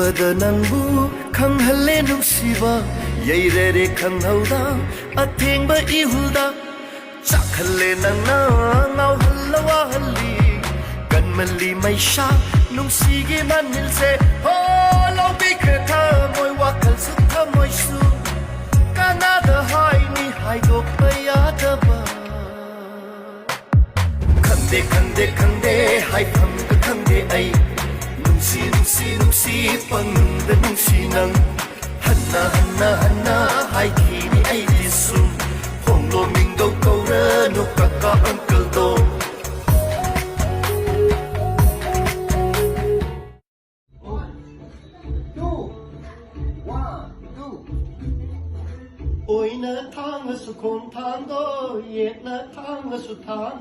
ꯎꯕꯗ ꯅꯪꯕꯨ ꯈꯪꯍꯜꯂꯦ ꯅꯨꯡꯁꯤꯕ ꯌꯩꯔꯦ ꯈꯪꯍꯧꯗ ꯑꯊꯦꯡꯕ ꯏꯍꯨꯜꯗ ꯆꯥꯛꯍꯜꯂꯦ ꯅꯪꯅ ꯉꯥꯎꯍꯜꯂ ꯋꯥꯍꯜꯂꯤ ꯀꯟꯃꯜꯂꯤ ꯃꯩꯁꯥ ꯅꯨꯡꯁꯤꯒꯤ ꯃꯅꯤꯜꯁꯦ ꯍꯣ ꯂꯧꯕꯤꯈ꯭ꯔꯦ ꯊꯃꯣꯏ ꯋꯥꯈꯜꯁꯨ ꯊꯃꯣꯏꯁꯨ ꯀꯅꯥꯗ ꯍꯥꯏꯅꯤ ꯍꯥꯏꯗꯣꯛꯄ ꯌꯥꯗꯕ ꯈꯪꯗꯦ ꯈꯪꯗꯦ ꯈꯪꯗꯦ ꯍꯥꯏꯐꯝꯒ ꯈꯪꯗꯦ ꯑꯩ ꯅꯨꯡꯁꯤ ꯅꯨꯡꯁꯤ ꯅꯨꯡꯁꯤ ꯄꯪꯅꯨꯡꯗ ꯅꯨꯡꯁꯤ ꯅꯪ ꯍꯟꯅ ꯍꯟꯅ ꯍꯟꯅ ꯍꯥꯏꯈꯤꯅꯤ ꯑꯩꯗꯤ ꯁꯨꯝ ꯍꯣꯡꯂꯣ ꯃꯤꯡꯗꯧ ꯀꯧꯔꯅꯨ ꯀꯀꯥ ꯑꯪꯀꯜꯗꯣ ꯑꯣꯏꯅ ꯊꯥꯡꯉꯁꯨ ꯈꯣꯡꯊꯥꯡꯗꯣ ꯌꯦꯠꯅ ꯊꯥꯡꯉꯁꯨ ꯊꯥꯡ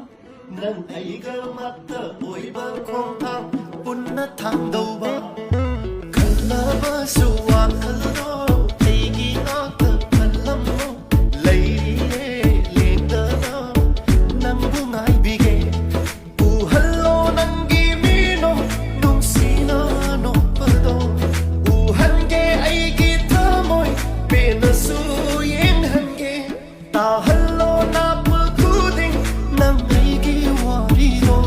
ꯅꯪ ꯑꯩꯒ ꯃꯠꯇ ꯑꯣꯏꯕ ꯈꯣꯡꯊꯥꯡ ꯄꯨꯟꯅ ꯊꯥꯡꯗꯧꯕ ꯈꯜꯂꯕꯁꯨ ꯋꯥꯈꯜꯗꯣ ꯑꯩꯒꯤ ꯉꯥꯛꯇ ꯈꯜꯂꯝꯃꯣ ꯂꯩꯔꯤꯌꯦ ꯂꯦꯡꯗꯅ ꯅꯪꯕꯨ ꯉꯥꯏꯕꯤꯒꯦ ꯎꯍꯜꯂꯣ ꯅꯪꯒꯤ ꯃꯤꯅꯣ ꯅꯨꯡꯁꯤꯅ ꯅꯣꯛꯄꯗꯣ ꯎꯍꯟꯒꯦ ꯑꯩꯒꯤ ꯊꯃꯣꯏ ꯄꯦꯟꯅꯁꯨ ꯌꯦꯡꯍꯟꯒꯦ ꯇꯥꯍꯜꯂꯣ ꯅꯥꯞꯄ ꯈꯨꯗꯤꯡ ꯅꯪ ꯑꯩꯒꯤ ꯋꯥꯔꯤꯗꯣ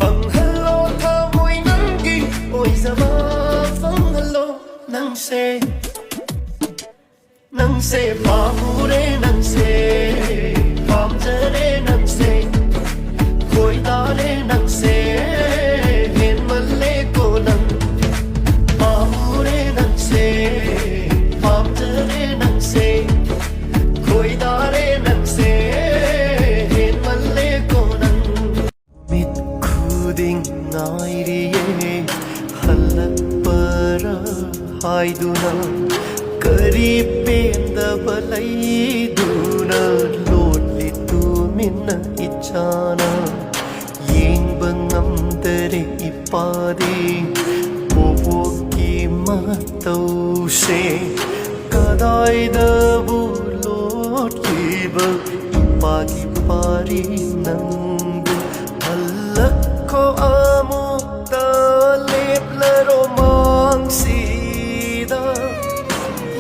ꯐꯪꯍꯜꯂೋ ꯊꯃꯣꯏ ꯅꯪꯒꯤ ꯑꯣꯏꯖꯕ ꯐꯪꯍꯜꯂೋ ꯅꯪꯁꯦ ꯅꯪꯁꯦ ꯄꯥꯝꯃꯨꯔꯦ ꯅꯪꯁꯦ ꯄꯥꯝꯖꯔꯦ ꯅꯪꯁꯦ ꯈꯣꯏꯗꯥꯔꯦ ꯅꯪꯁꯦ ꯍꯦꯟꯃꯜꯂꯦꯀꯣ ꯅꯪ ꯄꯥꯝꯃꯨꯔꯦ ꯅꯪꯁꯦ ꯄꯥꯝꯖꯔꯦ ꯅꯪꯁꯦ ꯈꯣꯏꯗꯥꯔꯦ ꯅꯪꯁꯦ ꯍꯦꯟꯃꯜꯂꯦꯀꯣ ꯅꯪ ꯃꯤꯠ ꯈꯨꯗꯤꯡ ꯉꯥꯏꯔꯤꯌꯦ ꯍꯜꯂꯛꯄꯔ ꯍꯥꯏꯗꯨꯅ ꯀꯔꯤ ꯄꯦꯟꯗꯕ ꯂꯩꯗꯨꯅ ꯂꯣꯠꯂꯤ ꯇꯨꯃꯤꯟꯅ ꯏꯆꯥꯅ ꯌꯦꯡꯕ ꯉꯝꯗꯔꯦ ꯏꯄꯥꯗꯤ ꯕꯣꯕꯣꯛꯀꯤ ꯃꯇꯧꯁꯦ ꯀꯗꯥꯏꯗꯕꯨ ꯂꯣꯠꯂꯤꯕ ꯏꯄꯥꯒꯤ ꯄꯥꯔꯤ ꯅꯪꯕు ꯍꯜꯂꯛꯈꯣ ꯑꯃꯨꯛꯇ ꯂꯦꯞꯂꯔꯣ ꯃꯥꯡꯁꯤꯗ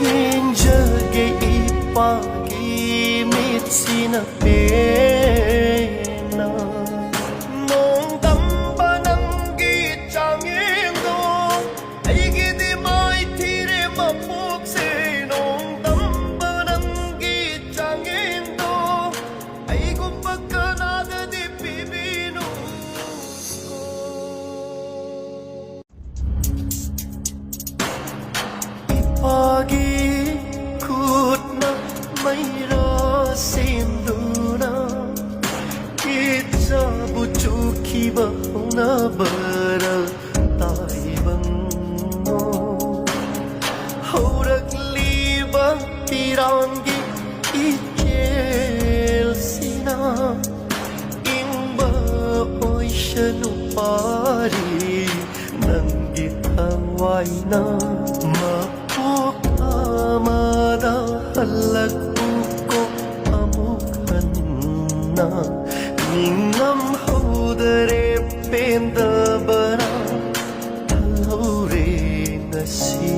ꯌꯦꯡꯖꯒꯦ ꯏꯄꯥꯒꯤ ꯃꯤꯠꯁꯤꯅ ꯄꯦꯟꯅ ꯅꯣꯡꯗꯝꯕ ꯅꯪꯒꯤ ꯆꯥꯡꯌꯦꯡꯗꯣ ꯑꯩꯒꯤꯗꯤ ꯃꯥꯏꯊꯤꯔꯦ ꯃꯄꯣꯛꯁꯦ ꯅꯣꯡꯗꯝꯕ ꯅꯪꯒꯤ ꯆꯥꯡꯌꯦꯡꯗꯣ ꯑꯩꯒꯨꯝꯕ ꯀꯅꯥꯗꯗꯤ ꯄꯤꯕꯤꯅꯨ ꯏꯄꯥꯒꯤ ꯈꯨꯠꯅ ꯃꯩꯔꯥ ꯁꯦꯝꯗꯨꯅ ꯏꯆꯥꯕꯨ ꯆꯨꯈꯤꯕ ꯍꯧꯅꯕꯔ ꯇꯥꯏꯕꯪꯉꯣ ꯍꯧꯔꯛꯂꯤꯕ ꯏꯔꯥꯡꯒꯤ ꯏꯆꯦꯜꯁꯤꯅ ꯏꯪꯕ ꯑꯣꯏꯁꯅꯨ ꯄꯥꯔꯤ ꯅꯪꯒꯤ ꯊꯋꯥꯏꯅ ꯃꯄꯣꯛ ꯑꯃꯗ ꯍꯜꯂꯛꯎꯀꯣ ꯑꯃꯨꯛ ꯍꯟꯅ ꯅꯤꯡꯉꯝꯍꯧꯗꯔꯦ ꯄꯦꯟꯗꯕꯅ ꯍꯜꯍꯧꯔꯦ ꯉꯁꯤ